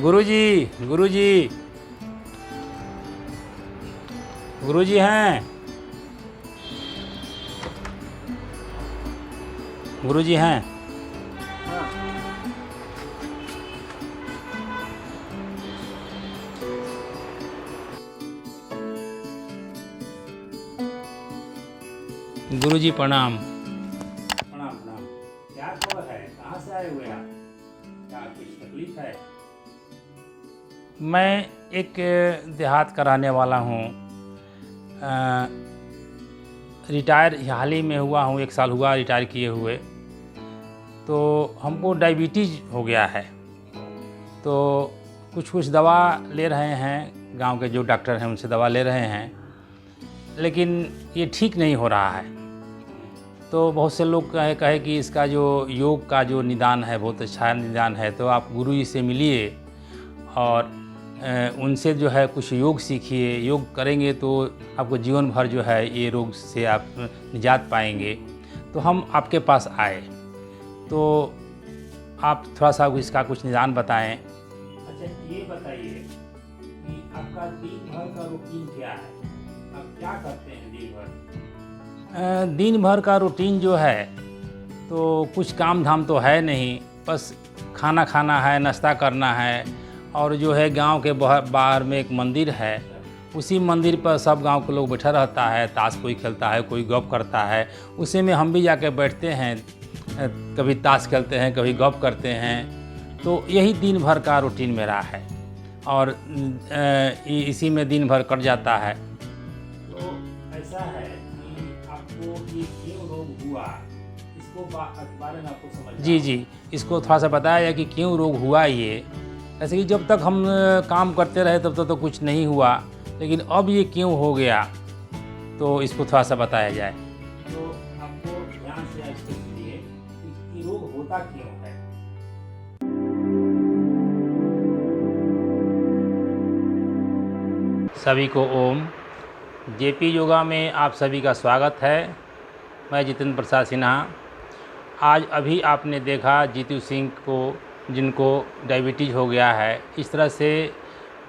गुरुजी, गुरुजी, गुरुजी हैं, गुरुजी हैं। गुरुजी प्रणाम। प्रणाम प्रणाम। क्या खबर है? कहाँ से आए हुए आप? क्या कुछ तकलीफ है? मैं एक देहात का रहने वाला हूँ। रिटायर हाल ही में हुआ हूँ, 1 साल हुआ रिटायर किए हुए। तो हमको डायबिटीज़ हो गया है, तो कुछ दवा ले रहे हैं, गांव के जो डॉक्टर हैं उनसे दवा ले रहे हैं, लेकिन ये ठीक नहीं हो रहा है। तो बहुत से लोग कहे कि इसका जो योग का जो निदान है बहुत अच्छा निदान है, तो आप गुरु जी से मिलिए और उनसे जो है कुछ योग सीखिए। योग करेंगे तो आपको जीवन भर जो है ये रोग से आप निजात पाएंगे। तो हम आपके पास आए, तो आप थोड़ा सा इसका कुछ निदान बताएं। अच्छा, ये बताइए कि आपका दिन भर का रूटीन क्या है? आप क्या करते हैं दिन भर? दिन भर का रूटीन जो है तो कुछ काम धाम तो है नहीं, बस खाना खाना है, नाश्ता करना है, और जो है गांव के बाहर में एक मंदिर है, उसी मंदिर पर सब गांव के लोग बैठा रहता है, ताश कोई खेलता है, कोई गप करता है, उसी में हम भी जाके बैठते हैं, कभी ताश खेलते हैं, कभी गप करते हैं। तो यही दिन भर का रूटीन मेरा है और इसी में दिन भर कट जाता है। तो ऐसा है कि आपको ये क्यों रोग हुआ, इसको बारे में आपको समझ? जी, इसको थोड़ा सा बताया जाए कि क्यों रोग हुआ ये। ऐसे कि जब तक हम काम करते रहे तब तक तो कुछ नहीं हुआ, लेकिन अब ये क्यों हो गया, तो इसको थोड़ा सा बताया जाए। तो आपको ध्यान से इसको सुनिए कि रोग होता क्यों है। सभी को ओम। जेपी योगा में आप सभी का स्वागत है। मैं जितेंद्र प्रसाद सिन्हा। आज अभी आपने देखा जीतू सिंह को, जिनको डायबिटीज़ हो गया है। इस तरह से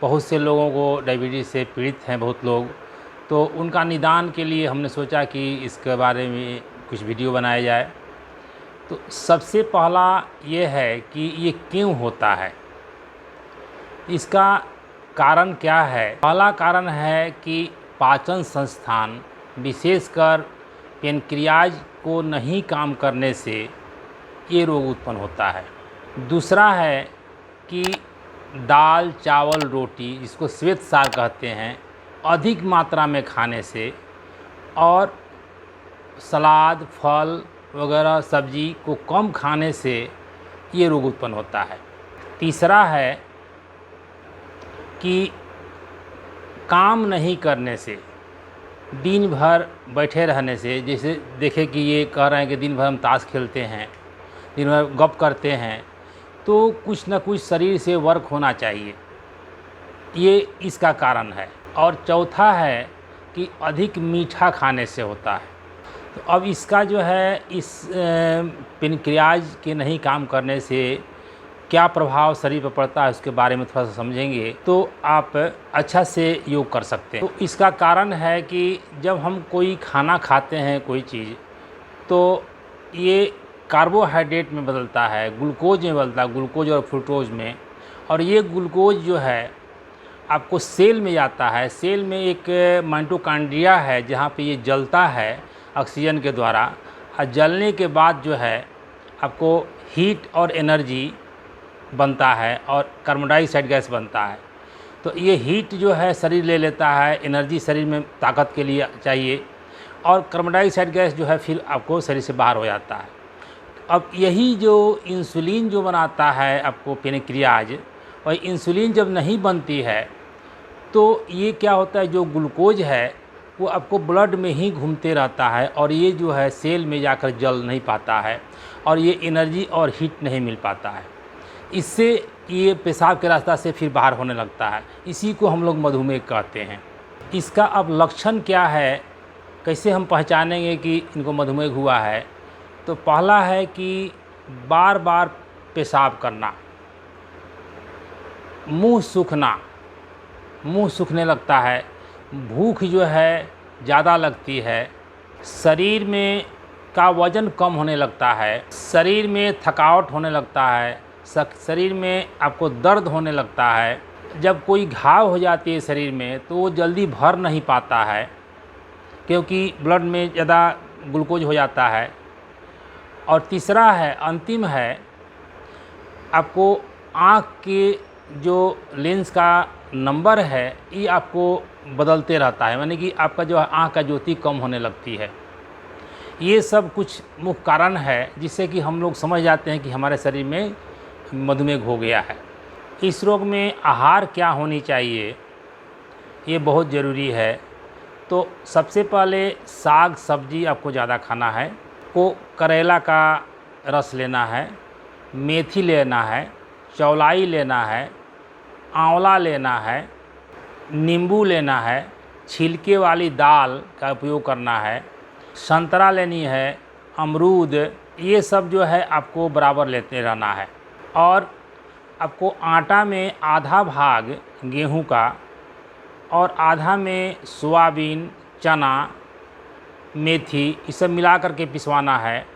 बहुत से लोगों को डायबिटीज़ से पीड़ित हैं बहुत लोग। तो उनका निदान के लिए हमने सोचा कि इसके बारे में कुछ वीडियो बनाया जाए। तो सबसे पहला ये है कि ये क्यों होता है, इसका कारण क्या है। पहला कारण है कि पाचन संस्थान, विशेषकर पेनक्रियाज को नहीं काम करने से ये रोग उत्पन्न होता है। दूसरा है कि दाल, चावल, रोटी, जिसको श्वेत सार कहते हैं, अधिक मात्रा में खाने से और सलाद, फल वगैरह सब्जी को कम खाने से ये रोग उत्पन्न होता है। तीसरा है कि काम नहीं करने से, दिन भर बैठे रहने से, जैसे देखें कि ये कह रहे हैं कि दिन भर हम ताश खेलते हैं, दिन भर गप करते हैं, तो कुछ न कुछ शरीर से वर्क होना चाहिए, ये इसका कारण है। और चौथा है कि अधिक मीठा खाने से होता है। तो अब इसका जो है इस पेनक्रियाज के नहीं काम करने से क्या प्रभाव शरीर पर पड़ता है, उसके बारे में थोड़ा सा समझेंगे तो आप अच्छा से योग कर सकते हैं। तो इसका कारण है कि जब हम कोई खाना खाते हैं कोई चीज़, तो ये कार्बोहाइड्रेट में बदलता है, ग्लूकोज में बदलता है, ग्लूकोज और फ्रूक्टोज में। और ये ग्लूकोज जो है आपको सेल में जाता है। सेल में एक माइटोकॉन्ड्रिया है जहाँ पे ये जलता है ऑक्सीजन के द्वारा, और जलने के बाद जो है आपको हीट और एनर्जी बनता है और कार्बन डाइऑक्साइड गैस बनता है। तो ये हीट जो है शरीर ले लेता है, एनर्जी शरीर में ताकत के लिए चाहिए, और कार्बन डाइऑक्साइड गैस जो है फिर आपको शरीर से बाहर हो जाता है। अब यही जो इंसुलिन जो बनाता है आपको पेनक्रियाज, और इंसुलिन जब नहीं बनती है तो ये क्या होता है, जो ग्लूकोज है वो आपको ब्लड में ही घूमते रहता है, और ये जो है सेल में जाकर जल नहीं पाता है, और ये एनर्जी और हीट नहीं मिल पाता है। इससे ये पेशाब के रास्ता से फिर बाहर होने लगता है। इसी को हम लोग मधुमेह कहते हैं। इसका अब लक्षण क्या है, कैसे हम पहचानेंगे कि इनको मधुमेह हुआ है? तो पहला है कि बार बार पेशाब करना, मुंह सूखने लगता है, भूख जो है ज़्यादा लगती है, शरीर में का वज़न कम होने लगता है, शरीर में थकावट होने लगता है, शरीर में आपको दर्द होने लगता है। जब कोई घाव हो जाती है शरीर में तो वो जल्दी भर नहीं पाता है, क्योंकि ब्लड में ज़्यादा ग्लूकोज हो जाता है। और तीसरा है, अंतिम है, आपको आँख के जो लेंस का नंबर है ये आपको बदलते रहता है, यानी कि आपका जो आँख का ज्योति कम होने लगती है। ये सब कुछ मुख्य कारण है जिससे कि हम लोग समझ जाते हैं कि हमारे शरीर में मधुमेह हो गया है। इस रोग में आहार क्या होनी चाहिए ये बहुत ज़रूरी है। तो सबसे पहले साग सब्जी आपको ज़्यादा खाना है, को करेला का रस लेना है, मेथी लेना है, चौलाई लेना है, आंवला लेना है, नींबू लेना है, छिलके वाली दाल का उपयोग करना है, संतरा लेनी है, अमरूद, ये सब जो है आपको बराबर लेते रहना है। और आपको आटा में आधा भाग गेहूं का और आधा में सोयाबीन, चना, मेथी, ये सब मिला करके पिसवाना है।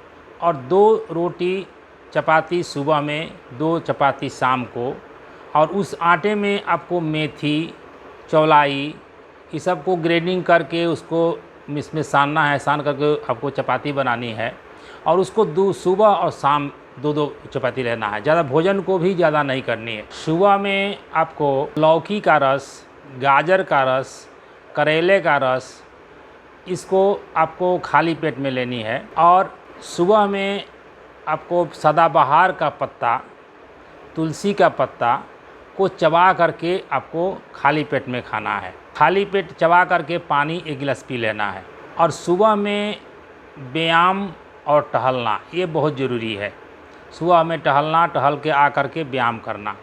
और 2 रोटी चपाती सुबह में, 2 चपाती शाम को। और उस आटे में आपको मेथी, चौलाई, ये सब को ग्रेडिंग करके उसको इसमें सानना है, सान करके आपको चपाती बनानी है। और उसको सुबह और शाम 2-2 चपाती लेना है, ज़्यादा भोजन को भी ज़्यादा नहीं करनी है। सुबह में आपको लौकी का रस, गाजर का रस, करेले का रस, इसको आपको खाली पेट में लेनी है। और सुबह में आपको सदाबहार का पत्ता, तुलसी का पत्ता को चबा करके आपको खाली पेट में खाना है। खाली पेट चबा करके पानी 1 गिलास पी लेना है। और सुबह में व्यायाम और टहलना ये बहुत ज़रूरी है। सुबह में टहलना, टहल के आ कर के व्यायाम करना।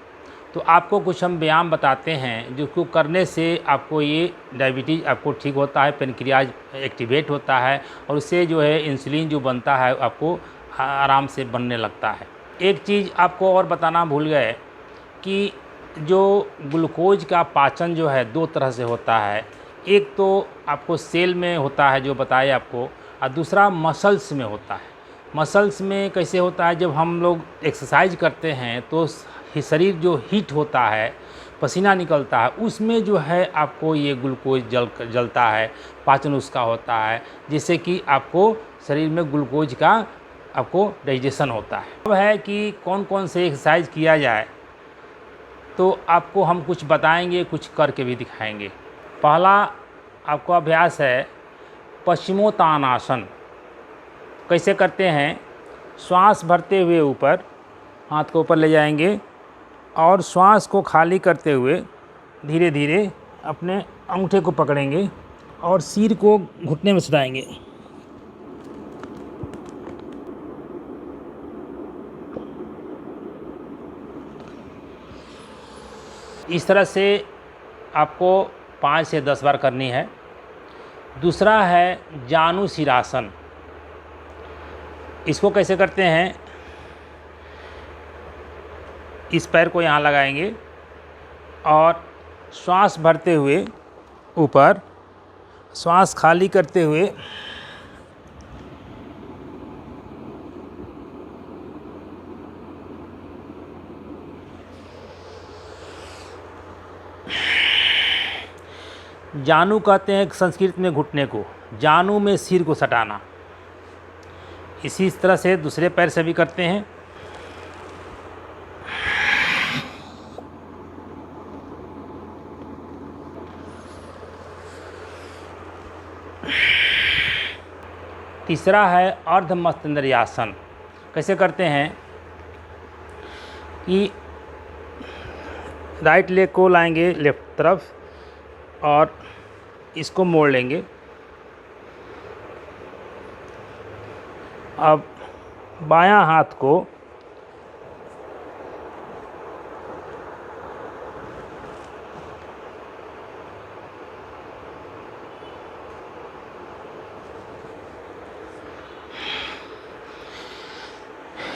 तो आपको कुछ हम व्यायाम बताते हैं जिसको करने से आपको ये डायबिटीज़ आपको ठीक होता है, पेनक्रियाज एक्टिवेट होता है और उससे जो है इंसुलिन जो बनता है आपको आराम से बनने लगता है। एक चीज़ आपको और बताना भूल गए कि जो ग्लूकोज का पाचन जो है 2 तरह से होता है। एक तो आपको सेल में होता है जो बताए आपको, और दूसरा मसल्स में होता है। मसल्स में कैसे होता है, जब हम लोग एक्सरसाइज करते हैं तो शरीर जो हीट होता है, पसीना निकलता है, उसमें जो है आपको ये ग्लूकोज जलता है, पाचन उसका होता है, जिससे कि आपको शरीर में ग्लूकोज का आपको डाइजेशन होता है। अब है कि कौन कौन से एक्सरसाइज किया जाए, तो आपको हम कुछ बताएंगे, कुछ करके भी दिखाएंगे। पहला आपको अभ्यास है पश्चिमोत्तानासन। कैसे करते हैं, श्वास भरते हुए ऊपर, हाथ को ऊपर ले जाएंगे और श्वास को खाली करते हुए धीरे धीरे अपने अंगूठे को पकड़ेंगे और सिर को घुटने में सटाएंगे। इस तरह से आपको 5 से 10 बार करनी है। दूसरा है जानुशिरासन। इसको कैसे करते हैं, इस पैर को यहाँ लगाएंगे और श्वास भरते हुए ऊपर, श्वास खाली करते हुए जानु कहते हैं संस्कृत में घुटने को, जानु में सिर को सटाना। इसी तरह से दूसरे पैर से भी करते हैं। तीसरा है अर्ध मस्तिंद्रियासन। कैसे करते हैं कि राइट लेग को लाएंगे लेफ्ट तरफ और इसको मोड़ लेंगे। अब बायां हाथ को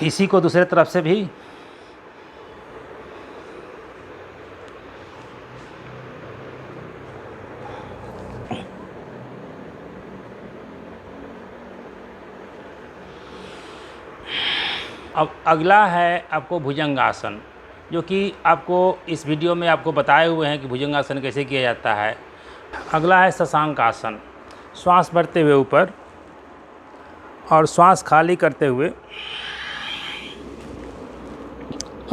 इसी को दूसरे तरफ से भी अब अगला है आपको भुजंगासन, जो कि आपको इस वीडियो में आपको बताए हुए हैं कि भुजंगासन कैसे किया जाता है। अगला है शशांक आसन, श्वास भरते हुए ऊपर और श्वास खाली करते हुए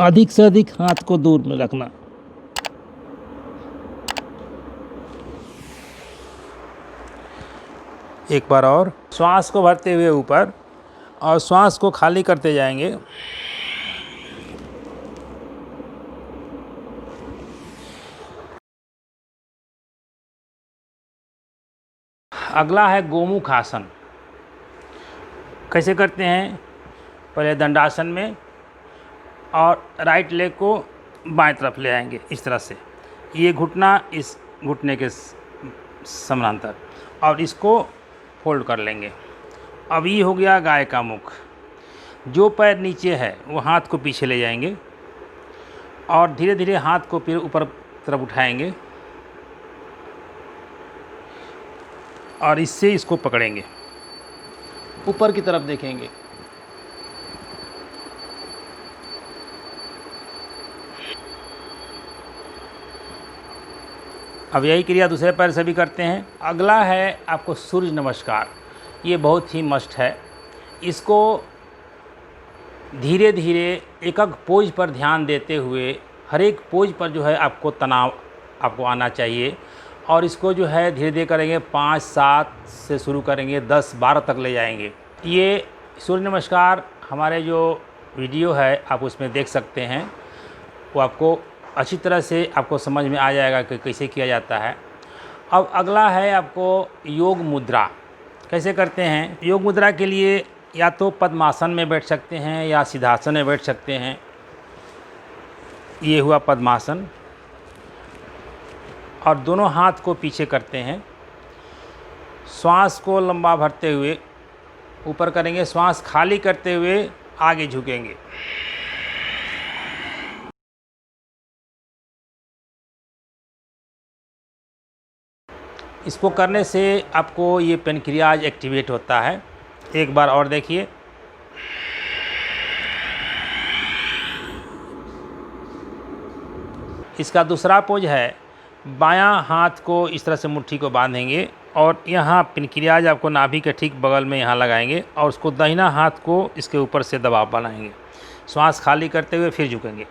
अधिक से अधिक हाथ को दूर में रखना। एक बार और, श्वास को भरते हुए ऊपर और श्वास को खाली करते जाएंगे। अगला है गोमुख आसन। कैसे करते हैं? पहले दंडासन में और राइट लेग को बाएं तरफ ले आएंगे इस तरह से, ये घुटना इस घुटने के समानांतर, और इसको फोल्ड कर लेंगे। अब ये हो गया गाय का मुख। जो पैर नीचे है वो हाथ को पीछे ले जाएंगे और धीरे धीरे हाथ को फिर ऊपर तरफ उठाएंगे और इससे इसको पकड़ेंगे, ऊपर की तरफ देखेंगे। अब यही क्रिया दूसरे पैर से भी करते हैं। अगला है आपको सूर्य नमस्कार। ये बहुत ही मस्ट है। इसको धीरे धीरे एक एक पोज पर ध्यान देते हुए हर एक पोज पर जो है आपको तनाव आपको आना चाहिए, और इसको जो है धीरे धीरे करेंगे। 5-7 से शुरू करेंगे, 10-12 तक ले जाएंगे। ये सूर्य नमस्कार हमारे जो वीडियो है आप उसमें देख सकते हैं, वो आपको अच्छी तरह से आपको समझ में आ जाएगा कि कैसे किया जाता है। अब अगला है आपको योग मुद्रा। कैसे करते हैं? योग मुद्रा के लिए या तो पद्मासन में बैठ सकते हैं या सिद्धासन में बैठ सकते हैं। ये हुआ पद्मासन, और दोनों हाथ को पीछे करते हैं। श्वास को लंबा भरते हुए ऊपर करेंगे, श्वास खाली करते हुए आगे झुकेंगे। इसको करने से आपको ये पेनक्रियाज एक्टिवेट होता है। एक बार और देखिए। इसका दूसरा पोज है, बायां हाथ को इस तरह से मुट्ठी को बांधेंगे और यहाँ पेनक्रियाज आपको नाभि के ठीक बगल में यहाँ लगाएंगे और उसको दाहिना हाथ को इसके ऊपर से दबाव बनाएंगे। श्वास खाली करते हुए फिर झुकेंगे।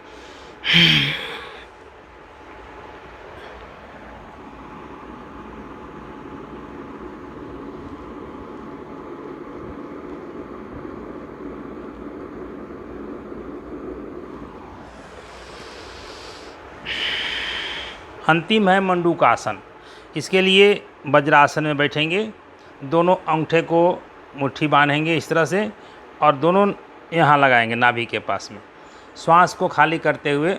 अंतिम है मंडूकासन। इसके लिए वज्रासन में बैठेंगे, दोनों अंगूठे को मुट्ठी बांधेंगे इस तरह से और दोनों यहाँ लगाएंगे नाभि के पास में। श्वास को खाली करते हुए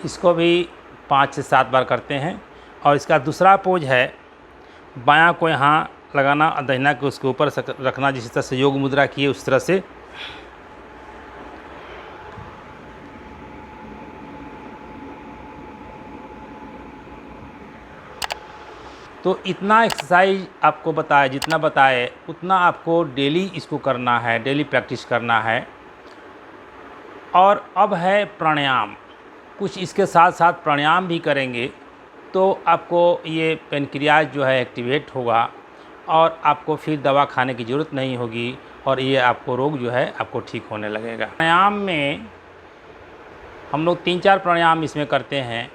इसको भी 5 से 7 बार करते हैं। और इसका दूसरा पोज है, बायां को यहाँ लगाना और दाहिना को उसके ऊपर रखना, जिस तरह से योग मुद्रा किए उस तरह से। तो इतना एक्सरसाइज आपको बताए, जितना बताए उतना आपको डेली इसको करना है, डेली प्रैक्टिस करना है। और अब है प्राणायाम। कुछ इसके साथ साथ प्राणायाम भी करेंगे तो आपको ये पेनक्रियाज जो है एक्टिवेट होगा और आपको फिर दवा खाने की ज़रूरत नहीं होगी और ये आपको रोग जो है आपको ठीक होने लगेगा। प्राणायाम में हम लोग 3-4 प्राणायाम इसमें करते हैं।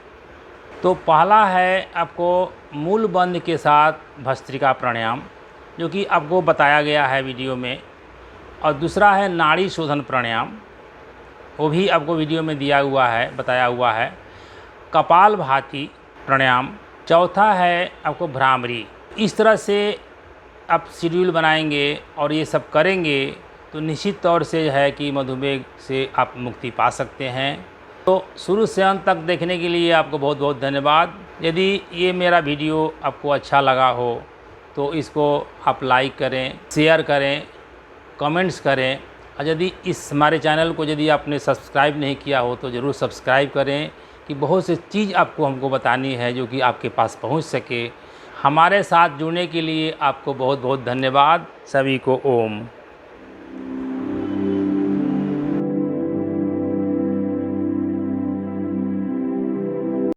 तो पहला है आपको मूल बंध के साथ भस्त्रिका प्राणायाम, जो कि आपको बताया गया है वीडियो में। और दूसरा है नाड़ी शोधन प्राणायाम, वो भी आपको वीडियो में दिया हुआ है, बताया हुआ है। कपालभाति प्राणायाम। चौथा है आपको भ्रामरी। इस तरह से आप शेड्यूल बनाएंगे और ये सब करेंगे तो निश्चित तौर से है कि मधुमेह से आप मुक्ति पा सकते हैं। तो शुरू से अंत तक देखने के लिए आपको बहुत बहुत धन्यवाद। यदि ये मेरा वीडियो आपको अच्छा लगा हो तो इसको आप लाइक करें, शेयर करें, कमेंट्स करें और यदि इस हमारे चैनल को यदि आपने सब्सक्राइब नहीं किया हो तो ज़रूर सब्सक्राइब करें, कि बहुत सी चीज़ आपको हमको बतानी है जो कि आपके पास पहुंच सके। हमारे साथ जुड़ने के लिए आपको बहुत बहुत धन्यवाद। सभी को ओम।